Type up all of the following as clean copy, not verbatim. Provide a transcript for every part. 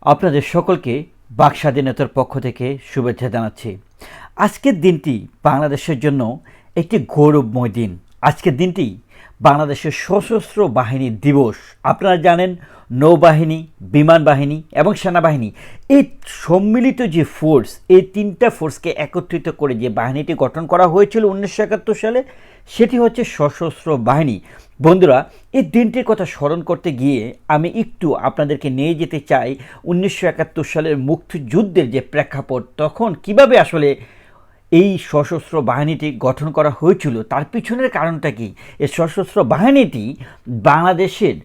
আপনাদের সকলকে বাক স্বাধীনতার পক্ষ থেকে শুভেচ্ছা জানাচ্ছি। আজকের দিনটি বাংলাদেশের জন্য একটি গৌরবময় দিন। আজকের দিনটি বাংলাদেশের সশস্ত্র বাহিনী দিবস। আপনারা জানেন নৌবাহিনী, বিমান বাহিনী এবং সেনাবাহিনী এই সম্মিলিত যে ফোর্স, এই তিনটা ফোর্সকে একত্রিত করে যে বাহিনীটি গঠন করা হয়েছিল 1971 সালে, সেটি হচ্ছে সশস্ত্র বাহিনী। বন্ধুরা, এই দিনটির কথা স্মরণ করতে গিয়ে আমি একটু আপনাদেরকে নিয়ে যেতে চাই 1971 সালের মুক্তিযুদ্ধের যে প্রেক্ষাপট, তখন কিভাবে আসলে এই সশস্ত্র বাহিনীটি গঠন করা হয়েছিল, তার পিছনের কারণটা কি, এই সশস্ত্র বাহিনীটি বাংলাদেশের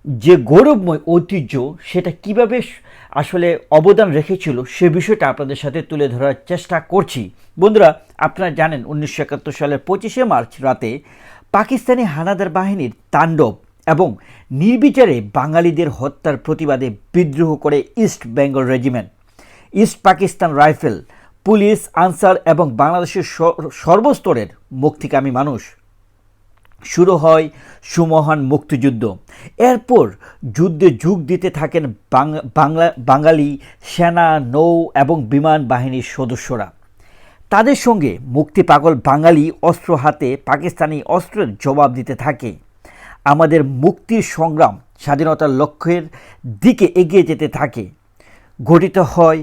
যে গৌরবময় ঐতিহ্য সেটা কিভাবে আসলে অবদান রেখেছিল সে বিষয়টা আপনাদের সাথে তুলে ধরার চেষ্টা করছি। বন্ধুরা, আপনারা জানেন 1971 সালের 25শে মার্চ রাতে পাকিস্তানি হানাদার বাহিনীর তাণ্ডব এবং নির্বিচারে বাঙালিদের হত্যার প্রতিবাদে বিদ্রোহ করে east Bengal regiment, east Pakistan rifle, police, answer এবং বাংলাদেশের সর্বস্তরের মুক্তিকামী মানুষ। শুরু হয় সুমহান মুক্তিযুদ্ধ। এরপর যুদ্ধে যোগ দিতে থাকেন বাঙালি সেনা, নৌ এবং বিমান বাহিনীর সদস্যরা। তাদের সঙ্গে মুক্তি পাগল বাঙালি অস্ত্র হাতে পাকিস্তানি অস্ত্রের জবাব দিতে থাকে। আমাদের মুক্তির সংগ্রাম স্বাধীনতার লক্ষ্যের দিকে এগিয়ে যেতে থাকে। গঠিত হয়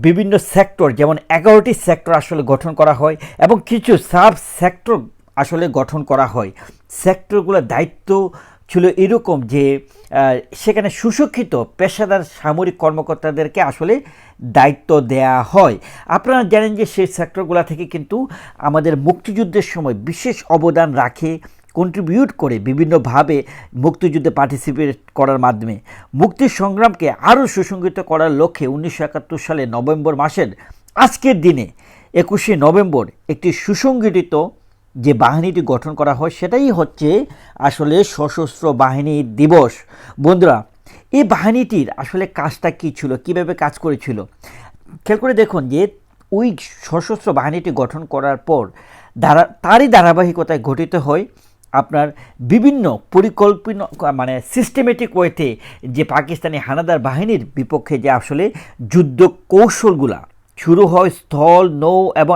বিভিন্ন সেক্টর, যেমন 11টি সেক্টর আসলে গঠন করা হয় এবং কিছু সাব সেক্টর আসলে গঠন করা হয়। সেক্টরগুলোর দায়িত্ব ছিল এরকম যে সেখানে সুশিক্ষিত পেশাদার সামরিক কর্মকর্তাদেরকে আসলে দায়িত্ব দেয়া হয়। আপনারা জানেন যে সেই সেক্টরগুলো থেকে কিন্তু আমাদের মুক্তিযুদ্ধের সময় বিশেষ অবদান রাখে, কন্ট্রিবিউট করে বিভিন্নভাবে মুক্তিযুদ্ধে পার্টিসিপেট করার মাধ্যমে মুক্তির সংগ্রামকে আরও সুসংগঠিত করার লক্ষ্যে 1971 সালে নভেম্বর মাসের আজকের দিনে 21শে নভেম্বর একটি সুসংগঠিত যে বাহিনীটি গঠন করা হয় সেটাই হচ্ছে আসলে সশস্ত্র বাহিনী দিবস। বন্ধুরা, এই বাহিনীটির আসলে কাজটা কী ছিল, কীভাবে কাজ করেছিল খেয়াল করে দেখুন যে ওই সশস্ত্র বাহিনীটি গঠন করার পর তারই ধারাবাহিকতায় গঠিত হয় আপনার বিভিন্ন পরিকল্পনা, মানে সিস্টেমেটিক ওয়েতে যে পাকিস্তানি হানাদার বাহিনীর বিপক্ষে যে আসলে যুদ্ধ কৌশলগুলা শুরু হয়। স্থল, নৌ এবং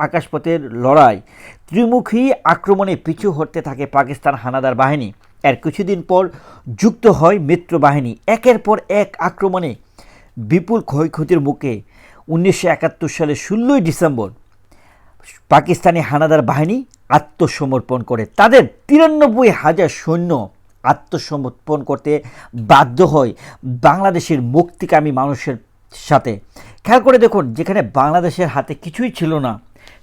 আকাশপথের লড়াই, ত্রিমুখী আক্রমণে পিছু হটতে থাকে পাকিস্তান হানাদার বাহিনী। এর কিছুদিন পর যুক্ত হয় মিত্র বাহিনী। একের পর এক আক্রমণে বিপুল ক্ষয়ক্ষতির মুখে 1971 সালের 16ই ডিসেম্বর পাকিস্তানি হানাদার বাহিনী আত্মসমর্পণ করে। তাদের 93,000 সৈন্য আত্মসমর্পণ করতে বাধ্য হয় বাংলাদেশের মুক্তিকামী মানুষের সাথে। খেয়াল করে দেখুন, যেখানে বাংলাদেশের হাতে কিছুই ছিল না,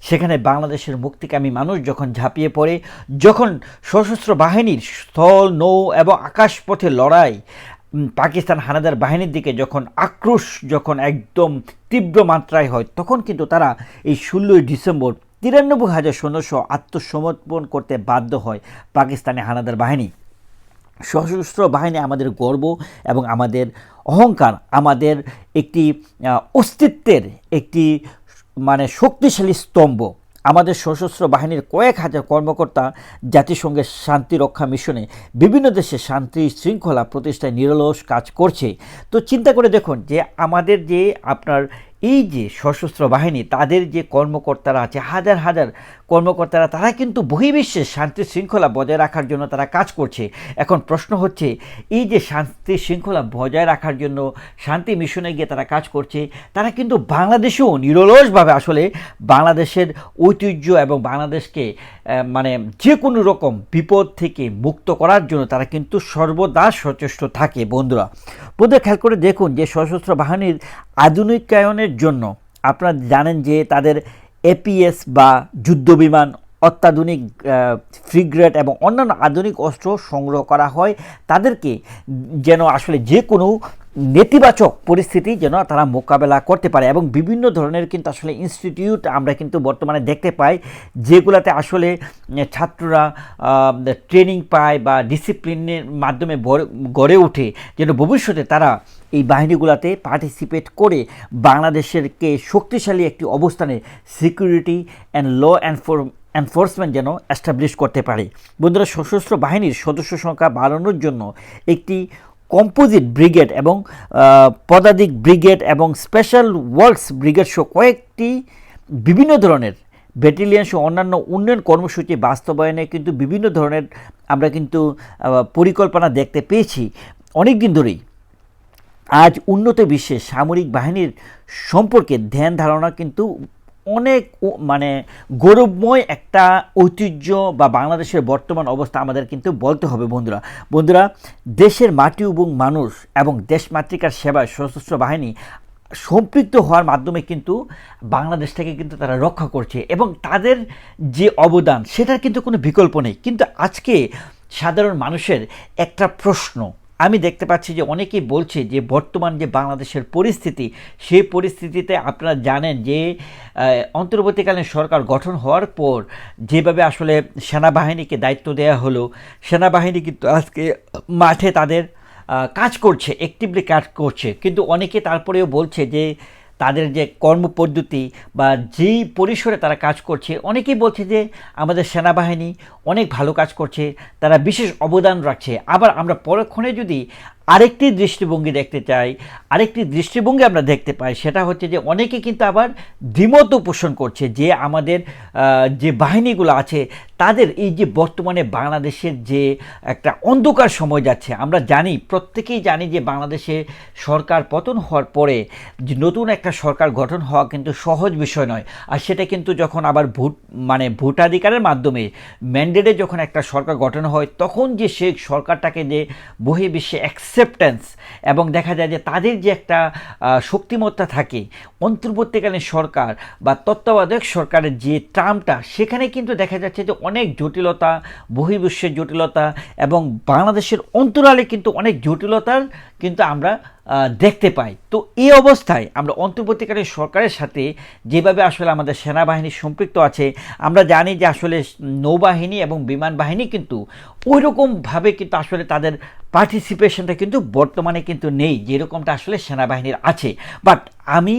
সেখানে বাংলাদেশের মুক্তিকামী মানুষ যখন ঝাঁপিয়ে পড়ে, যখন সশস্ত্র বাহিনীর স্থল, নৌ এবং আকাশপথে লড়াই, পাকিস্তান হানাদার বাহিনীর দিকে যখন আক্রোশ যখন একদম তীব্র মাত্রায় হয়, তখন কিন্তু তারা এই 16ই ডিসেম্বর 93,000 সৈন্য আত্মসমর্পণ করতে বাধ্য হয় পাকিস্তানি হানাদার বাহিনী। সশস্ত্র বাহিনী আমাদের গর্ব এবং আমাদের অহংকার, আমাদের একটি অস্তিত্বের একটি শক্তিশালী স্তম্ভ। আমাদের সশস্ত্র বাহিনীর কয়েক হাজার কর্মকর্তা জাতিসংঘের শান্তি রক্ষা মিশনে বিভিন্ন দেশে শান্তি শৃঙ্খলা প্রতিষ্ঠায় নিরলস কাজ করছে। তো চিন্তা করে দেখুন যে আমাদের যে আপনার এই যে সশস্ত্র বাহিনী, তাদের যে কর্মকর্তারা আছে, হাজার হাজার কর্মকর্তারা, তারা কিন্তু বহির্বিশ্বে শান্তি শৃঙ্খলা বজায় রাখার জন্য তারা কাজ করছে। এখন প্রশ্ন হচ্ছে, এই যে শান্তি শৃঙ্খলা বজায় রাখার জন্য শান্তি মিশনে গিয়ে তারা কাজ করছে, তারা কিন্তু বাংলাদেশেও নিরলসভাবে আসলে বাংলাদেশের ঐতিহ্য এবং বাংলাদেশকে যে কোনো রকম বিপদ থেকে মুক্ত করার জন্য তারা কিন্তু সর্বদা সচেষ্ট থাকে। বন্ধুরা, খেয়াল করে দেখুন যে সশস্ত্র বাহিনীর আধুনিকায়নের জন্য আপনারা জানেন যে তাদের এপিএস বা যুদ্ধ বিমান, অত্যাধুনিক ফ্রিগেট এবং অন্যান্য আধুনিক অস্ত্র সংগ্রহ করা হয়, তাদেরকে যেন আসলে যে কোনো নেতিবাচক পরিস্থিতি যেন তারা মোকাবেলা করতে পারে। এবং বিভিন্ন ধরনের কিন্তু আসলে ইনস্টিটিউট আমরা কিন্তু বর্তমানে দেখতে পাই, যেগুলোতে আসলে ছাত্ররা ট্রেনিং পায় বা ডিসিপ্লিনের মাধ্যমে গড়ে ওঠে, যেন ভবিষ্যতে তারা এই বাহিনীগুলোতে পার্টিসিপেট করে বাংলাদেশেরকে শক্তিশালী একটি অবস্থানে সিকিউরিটি অ্যান্ড ল এনফোর্সমেন্ট যেন এস্টাবলিশ করতে পারে। বন্ধুরা, সশস্ত্র বাহিনীর সদস্য সংখ্যা বাড়ানোর জন্য একটি কম্পোজিট ব্রিগেড এবং পদাতিক ব্রিগেড এবং স্পেশাল ওয়ার্কস ব্রিগেড সহ কয়েকটি বিভিন্ন ধরনের ব্যাটালিয়ন সহ অন্যান্য উন্নয়ন কর্মসূচি বাস্তবায়নে কিন্তু বিভিন্ন ধরনের আমরা কিন্তু পরিকল্পনা দেখতে পেয়েছি অনেক দিন ধরেই। আজ উন্নত বিশ্বে সামরিক বাহিনীর সম্পর্কে ধ্যান ধারণা কিন্তু অনেক মানে গৌরবময় একটা ঐতিহ্য বা বাংলাদেশের বর্তমান অবস্থা আমাদের কিন্তু বলতে হবে। বন্ধুরা দেশের মাটি এবং মানুষ এবং দেশমাতৃকার সেবায় সশস্ত্র বাহিনী সম্পৃক্ত হওয়ার মাধ্যমে কিন্তু বাংলাদেশটাকে কিন্তু তারা রক্ষা করছে এবং তাদের যে অবদান সেটার কিন্তু কোনো বিকল্প নেই। কিন্তু আজকে সাধারণ মানুষের একটা প্রশ্ন আমি দেখতে পাচ্ছি যে অনেকেই বলছে যে বর্তমান যে বাংলাদেশের পরিস্থিতি, সেই পরিস্থিতিতে আপনারা জানেন যে অন্তর্বর্তীকালীন সরকার গঠন হওয়ার পর যেভাবে আসলে সেনাবাহিনীকে দায়িত্ব দেওয়া হলো, সেনাবাহিনী কিন্তু আজকে মাঠে তাদের কাজ করছে, অ্যাক্টিভলি কাজ করছে। কিন্তু অনেকে তারপরেও বলছে যে তাদের যে কর্মপদ্ধতি বা যেই পরিসরে তারা কাজ করছে, অনেকেই বলছে যে আমাদের সেনাবাহিনী অনেক ভালো কাজ করছে, তারা বিশেষ অবদান রাখছে। আবার আমরা পরক্ষণে যদি আরেকটি দৃষ্টিভঙ্গি দেখতে চাই, আরেকটি দৃষ্টিভঙ্গি আমরা দেখতে পাই, সেটা হচ্ছে যে অনেকে কিন্তু আবার দ্বিমত পোষণ করছে যে আমাদের যে বাহিনীগুলো আছে তাদের এই যে বর্তমানে বাংলাদেশের যে একটা অন্ধকার সময় যাচ্ছে, আমরা জানি, প্রত্যেকেই জানি যে বাংলাদেশে সরকার পতন হওয়ার পরে যে নতুন একটা সরকার গঠন হওয়া কিন্তু সহজ বিষয় নয়। আর সেটা কিন্তু যখন আবার ভোটাধিকারের মাধ্যমে ম্যান্ডেটে যখন একটা সরকার গঠন হয়, তখন যে সেই সরকারটাকে যে বহির্বিশ্বে অ্যাকসেপ্টেন্স এবং দেখা যায় যে তাদের যে একটা শক্তিমত্তা থাকে, অন্তর্বর্তীকালীন সরকার বা তত্ত্বাবধায়ক সরকারের যে টার্মটা, সেখানে কিন্তু দেখা যাচ্ছে যে অনেক জটিলতা, বহির্বিশ্বের জটিলতা এবং বাংলাদেশের অন্তরালে কিন্তু অনেক জটিলতার কিন্তু আমরা দেখতে পাই। তো এই অবস্থায় আমরা অন্তর্বর্তীকালীন সরকারের সাথে যেভাবে আসলে আমাদের সেনাবাহিনী সম্পৃক্ত আছে, আমরা জানি যে আসলে নৌবাহিনী এবং বিমান বাহিনী কিন্তু ওই রকমভাবে কিন্তু আসলে তাদের পার্টিসিপেশনটা কিন্তু বর্তমানে কিন্তু নেই যেরকমটা আসলে সেনাবাহিনীর আছে। বাট আমি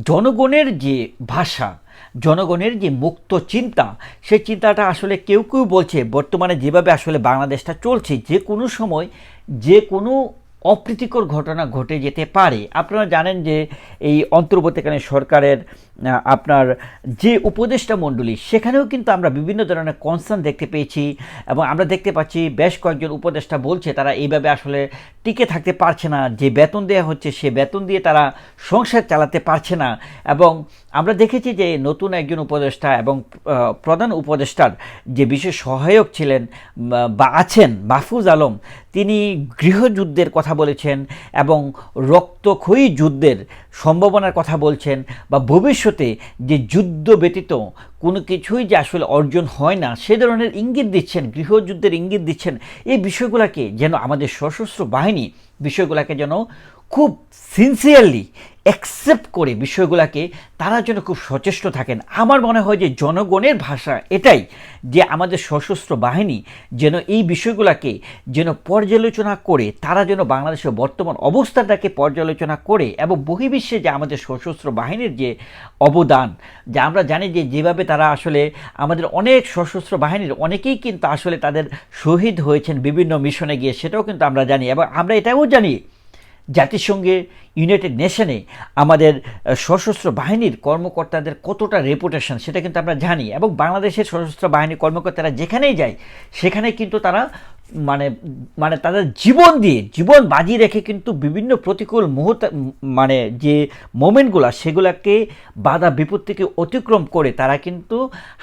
জনগণের যে ভাষা, জনগণের যে মুক্ত চিন্তা, সেই চিন্তাটা আসলে কেউ কেউ বলছে বর্তমানে যেভাবে আসলে বাংলাদেশটা চলছে, যে কোনো সময় যে কোনো অপ্রীতিকর ঘটনা ঘটে যেতে পারে। আপনারা জানেন যে এই অন্তর্বর্তীকালীন সরকারের আপনার যে উপদেষ্টা মণ্ডলী, সেখানেও কিন্তু আমরা বিভিন্ন ধরনের কনসার্ন দেখতে পেয়েছি এবং আমরা দেখতে পাচ্ছি বেশ কয়েকজন উপদেষ্টা বলছে তারা এইভাবে আসলে টিকে থাকতে পারছে না, যে বেতন দেওয়া হচ্ছে সে বেতন দিয়ে তারা সংসার চালাতে পারছে না। এবং আমরা দেখেছি যে নতুন একজন উপদেষ্টা এবং প্রধান উপদেষ্টার যে বিশেষ সহায়ক ছিলেন বা আছেন মাহফুজ আলম, তিনি গৃহযুদ্ধের কথা বলেছেন এবং রক্তক্ষয়ী যুদ্ধের সম্ভাবনার কথা বলছেন, বা ভবিষ্যতে যে যুদ্ধ ব্যতীত কোনো কিছুই যে আসলে অর্জন হয় না সে ধরনের ইঙ্গিত দিচ্ছেন, গৃহযুদ্ধের ইঙ্গিত দিচ্ছেন। এই বিষয়গুলোকে যেন আমাদের সশস্ত্র বাহিনী বিষয়গুলোকে যেন খুব সিনসিয়ারলি অ্যাকসেপ্ট করে বিষয়গুলোকে তারা যেন খুব সচেষ্ট থাকেন। আমার মনে হয় যে জনগণের ভাষা এটাই যে আমাদের সশস্ত্র বাহিনী যেন এই বিষয়গুলোকে যেন পর্যালোচনা করে, তারা যেন বাংলাদেশের বর্তমান অবস্থাটাকে পর্যালোচনা করে এবং বহির্বিশ্বে যে আমাদের সশস্ত্র বাহিনীর যে অবদান, যা আমরা জানি যে যেভাবে তারা আসলে আমাদের অনেক সশস্ত্র বাহিনীর অনেকেই কিন্তু আসলে তাদের শহীদ হয়েছেন বিভিন্ন মিশনে গিয়ে, সেটাও কিন্তু আমরা জানি। এবং আমরা এটাও জানি জাতিসংঘে, ইউনাইটেড নেশনে আমাদের সশস্ত্র বাহিনীর কর্মকর্তাদের কতটা রেপুটেশন সেটা কিন্তু আমরা জানি। এবং বাংলাদেশের সশস্ত্র বাহিনীর কর্মকর্তারা যেখানেই যায় সেখানে কিন্তু তারা মানে তাদের জীবন দিয়ে, জীবন বাজি রেখে কিন্তু বিভিন্ন প্রতিকূল মুহূর্ত যে মোমেন্টগুলো সেগুলোকে বাধা বিপত্তিকে অতিক্রম করে তারা কিন্তু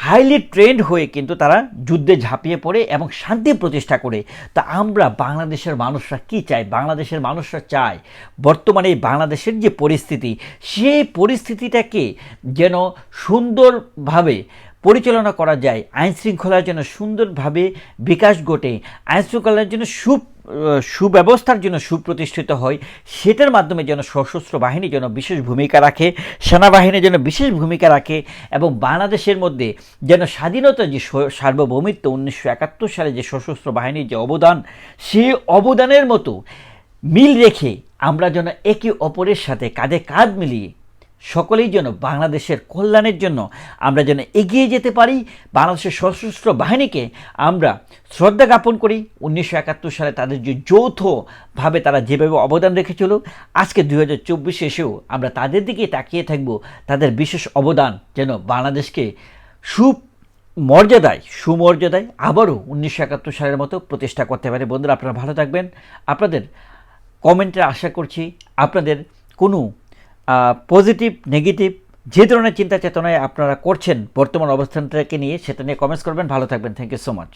হাইলি ট্রেন্ড হয়ে কিন্তু তারা যুদ্ধে ঝাঁপিয়ে পড়ে এবং শান্তি প্রতিষ্ঠা করে। তা আমরা বাংলাদেশের মানুষরা কি চাই? বাংলাদেশের মানুষরা চায় বর্তমানে বাংলাদেশের যে পরিস্থিতি, সেই পরিস্থিতিটাকে যেন সুন্দরভাবে পরিচালনা করা যায়, আইন শৃঙ্খলার জন্য সুন্দরভাবে বিকাশ ঘটে, আইন শৃঙ্খলার জন্য সুব্যবস্থার জন্য সুপ্রতিষ্ঠিত হয়, সেটার মাধ্যমে যেন সশস্ত্র বাহিনী যেন বিশেষ ভূমিকা রাখে, সেনাবাহিনী যেন বিশেষ ভূমিকা রাখে এবং বাংলাদেশের মধ্যে যেন স্বাধীনতার যে সার্বভৌমিত্ব 1971 সালে যে সশস্ত্র বাহিনীর যে অবদান, সেই অবদানের মতো মিল রেখে আমরা যেন একে অপরের সাথে কাঁধে কাঁধ মিলিয়ে সকলেই যেন বাংলাদেশের কল্যাণের জন্য আমরা যেন এগিয়ে যেতে পারি, বাংলাদেশের সশস্ত্র বাহিনীকে আমরা শ্রদ্ধা জ্ঞাপন করি। 1971 সালে তাদের যে যৌথভাবে তারা যেভাবে অবদান রেখেছিল, আজকে 2024 এসেও আমরা তাদের দিকে তাকিয়ে থাকব। তাদের বিশেষ অবদান যেন বাংলাদেশকে সুমর্যাদায় আবারও 1971 সালের মতো প্রতিষ্ঠা করতে পারে। বন্ধুরা, আপনারা ভালো থাকবেন। আপনাদের কমেন্টে আশা করছি আপনাদের কোনো পজিটিভ নেগেটিভ যে ধরনের চিন্তা চেতনায় আপনারা করছেন বর্তমান অবস্থানটাকে নিয়ে, সেটা নিয়ে কমেন্টস করবেন। ভালো থাকবেন। Thank you so much.